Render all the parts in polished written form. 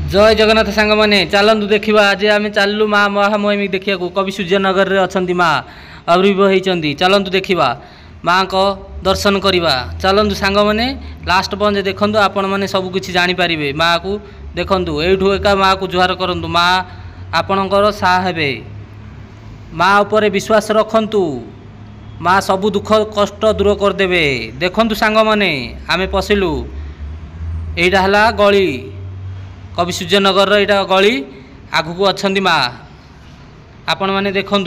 जय जगन्नाथ सांग मैंने चलतु देखा आज आम चलू माँ महामहिमी देखा कवि सूर्यनगर में अच्छा माँ आविर्भाव होती चलतु देखा माँ को दर्शन करवा चलतु सांग मैंने लास्ट पर्यंत देखूँ आपण मैंने सबकि जानीपारे माँ को देखूँ यू एका माँ को जुहार करूँ माँ आपणकर साहे माँ उपर विश्वास रखु माँ सबू दुख कष्ट दूर करदे देखु सांग मैंने आम पशिलु यहीटा है गली कवि सूर्यनगर यहाँ गली आगू अच्छा माँ आपण मैंने देखु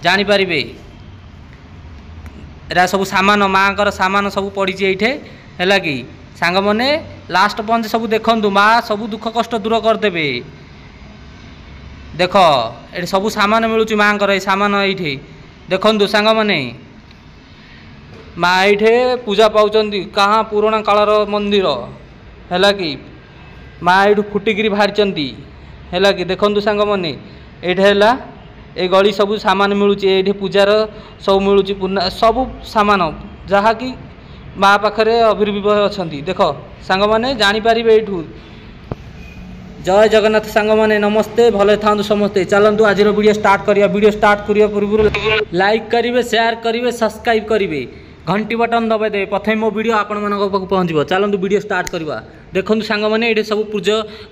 जानीपारे एरा सब सामान माँ सामान सब पड़ी ये है कि सांग मैंने लास्ट पर्यंत सब देखु माँ सब दुख कष्ट दूर करदे देख ये सब सामान मिलूँ माँ सामान ये देखु सांग मैंने माँ ये पूजा पाँच कहाँ पुराणा कालर मंदिर है कि माँ ये फुटिकी बाहरी है कि देखु सांग मैंने ये ये गली सब सामान मिलूँ ये पूजार सब मिलूँ सब सामान जहाँ कि माँ पाखे आविर्भाव अच्छा देख सांग मैंने जानीपारे यू जय जगन्नाथ सांग मैंने नमस्ते भले था समस्ते चलतु आज वीडियो स्टार्ट करिया वीडियो स्टार्ट करिया पूर्व लाइक करेंगे शेयर करेंगे सब्सक्राइब करेंगे घंटी बटन दबाई प्रथम मो वीडियो आपण पाक पहुँच चलतु वीडियो स्टार्ट करवा देखो सांग मैंने ये सब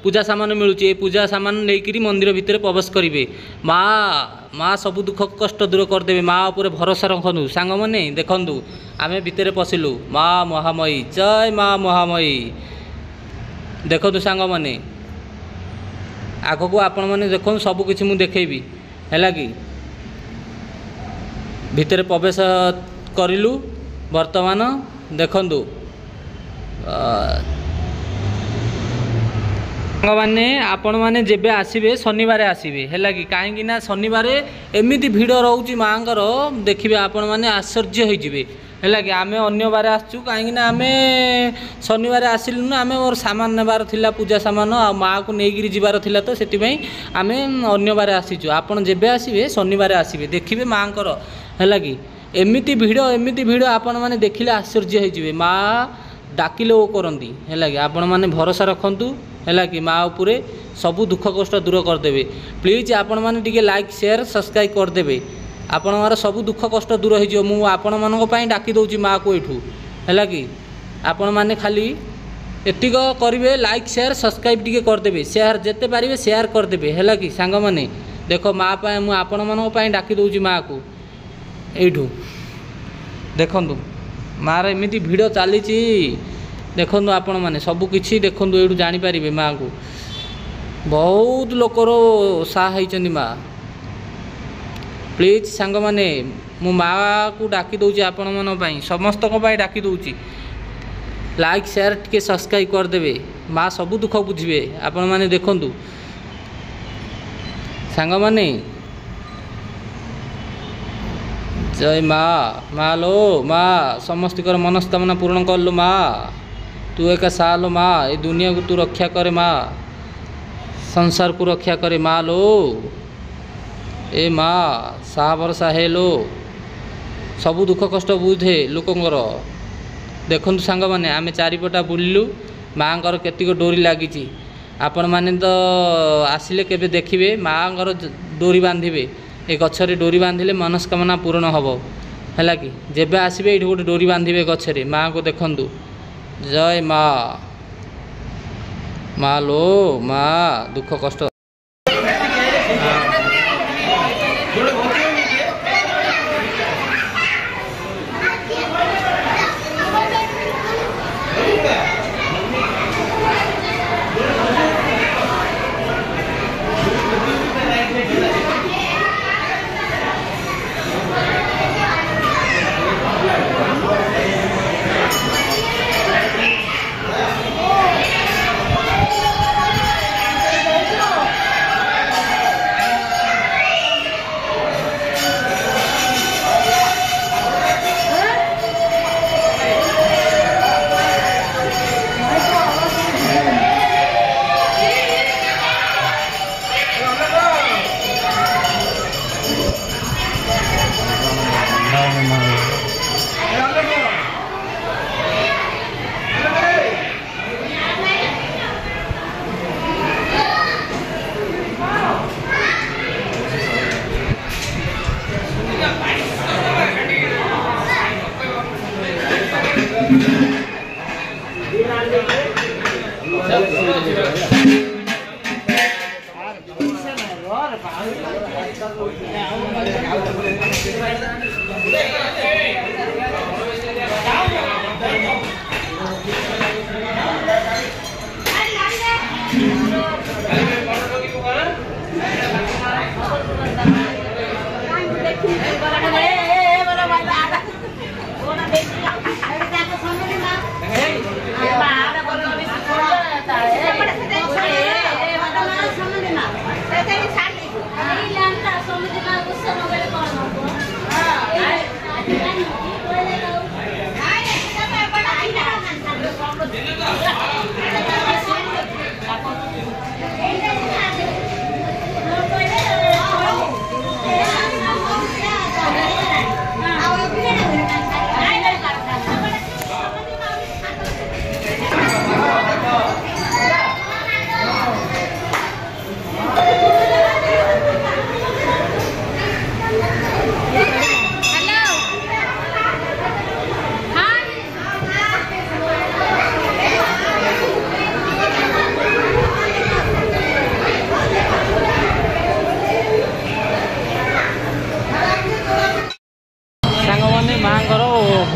पूजा सामान मिलूँ ये पूजा सामान लेकिन मंदिर भितर प्रवेश करेंगे माँ माँ सब दुख कष्ट दूर करदे माँ उपर भरोसा रखु सांग मैंने देखु आम भितर पशिलु माँ महामयी जय माँ महामयी देखु सांग मैंने आग को आपण मैंने देखो सबकि मुझे देखेबी है कि भितर प्रवेश करूँ वर्तमान देखु मैंने आपण मैंने जेबे आसबे शनिवार आसबे है कि कहीं शनिवार एमती भिड़ रोचे माँ देखिए आपण मैंने आश्चर्य होइजिबे है कि आम अन्य बार आसचु कहीं आम शनिवार आसिलु ना आम मोर सामान नेबार थिला पूजा सामान आ माँ को लेकिन जीवार थिला तो से आम अन्य बार आसीचु आपण जेबे आसबे शनिवार आसबे देखिए माँ है कि एमती भिड़ आपण मैंने देखिले आश्चर्य होइजिबे माँ डाकिले वो करती है कि आपण मैंने भरोसा रखु है कि माँ उपरे सबू दुख कष्ट दूर करदे प्लीज आपण मैंने टिके लाइक शेयर सब्सक्राइब करदे आपण सबू दुख कष्ट दूर हो मु आपण मान डाकी दूसरी माँ को यू है कि आपण मैंने खाली एतिक करेंगे लाइक शेयर सब्सक्राइब टिके करदे शेयर जिते पारे शेयर करदे है कि सांग मैंने देख माँ मुझे आपण मान डाकी दूसरी माँ को यू देखु माँ एमती भिड़ चली देखु आपण मैंने सबकि देखु ये जानीपारे माँ को बहुत लोकर साहय माँ प्लीज सांग मैंने मु माँ को डाकी दूसरी आपण मन समस्त डाकी दूसरी लाइक शेयर टिके सब्सक्राइब करदे माँ सब दुख बुझे आपण मैंने देखु सांग मैंने जय माँ माँ लो माँ समस्त मनस्कामना पूर्ण कर लो माँ तू एक सालो माँ ये दुनिया को तू रक्षा करे माँ संसार को रक्षा करे माँ लो ए माँ साहा भरसा है लो सबू दुख कष्ट बुझे लोकंर देखु सांग मैंने आम चारिपटा बुलू माँ केतिक डोरी लगी आपण मैंने तो आसिले केबे देखिए माँ डोरी बांधे ए गछरे डोरी बांधिले मनस्कामना पूर्ण हम है कि जेबे आसबे ये गोटे डोरी बांधे गछरे माँ को देखु जय माँ माँ लो माँ दुख कष्ट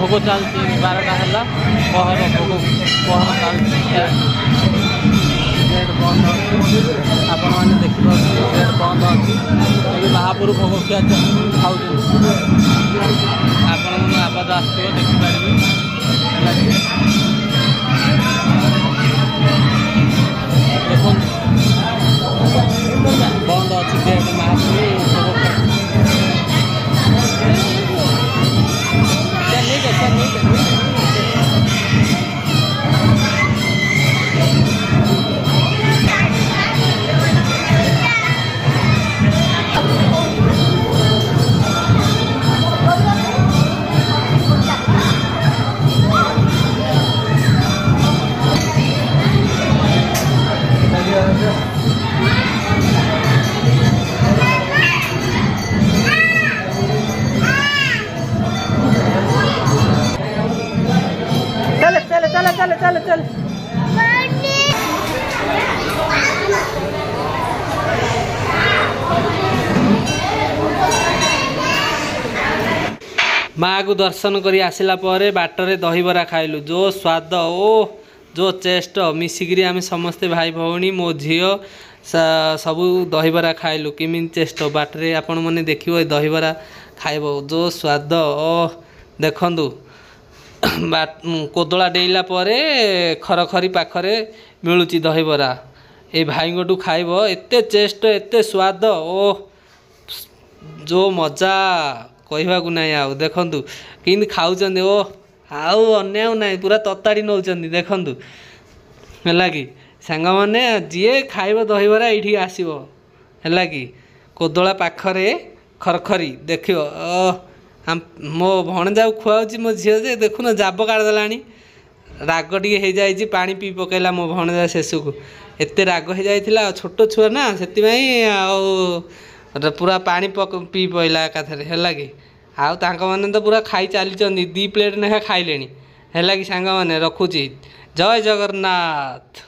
भोग चलती 12टा है पहर भोग पहर चलती गेट बंद आपण मैंने देखिए गेट बंद अच्छी महापुर भोग खिया खाऊ आपण आवाज आसो देखिपारे देखो बंद अच्छी गेट महापुर भोग चल माँ को दर्शन करी आसिला परे बाटरे दहीबरा खाइलु जो स्वाद ओ जो चेस्ट मिसिकी आम समस्ते भाई भौणी मो झील सबू दहीबरा खाइलु किमी चेस्ट बाटरे आपण मैंने देखिए दहीबरा खाइब जो स्वाद ओ देखंतु कोदला डेला परे खरखरी पाखरे मिलूची दहीबरा ए भाई गोटू खाइब एते चेस्ट एते स्वाद ओ जो मजा कहवा को नहीं आउ देखंतु किंतु खाऊचंदी ओ आउ अन्याय नहीं पूरा तताड़ी नौचंदी देखंतु हैला कि सांग माने जे खाइब दहीबरा एठी आसीबो हैला कि कोदला पाखरे खरखरी देखियो मो भणजा खुआऊँ मो झील जे देखुन जाब काढ़देला राग टे हो जाए पानी पी पकईला मो भणजा शेषक एत राग हो जाता छोट छुआ ना से पूरा पानी पी पईला एकाथरे है कि आउ मैंने तो पूरा खाई चली 2 प्लेट नेखा खाइले है कि सांग मैंने रखुची जय जगन्नाथ।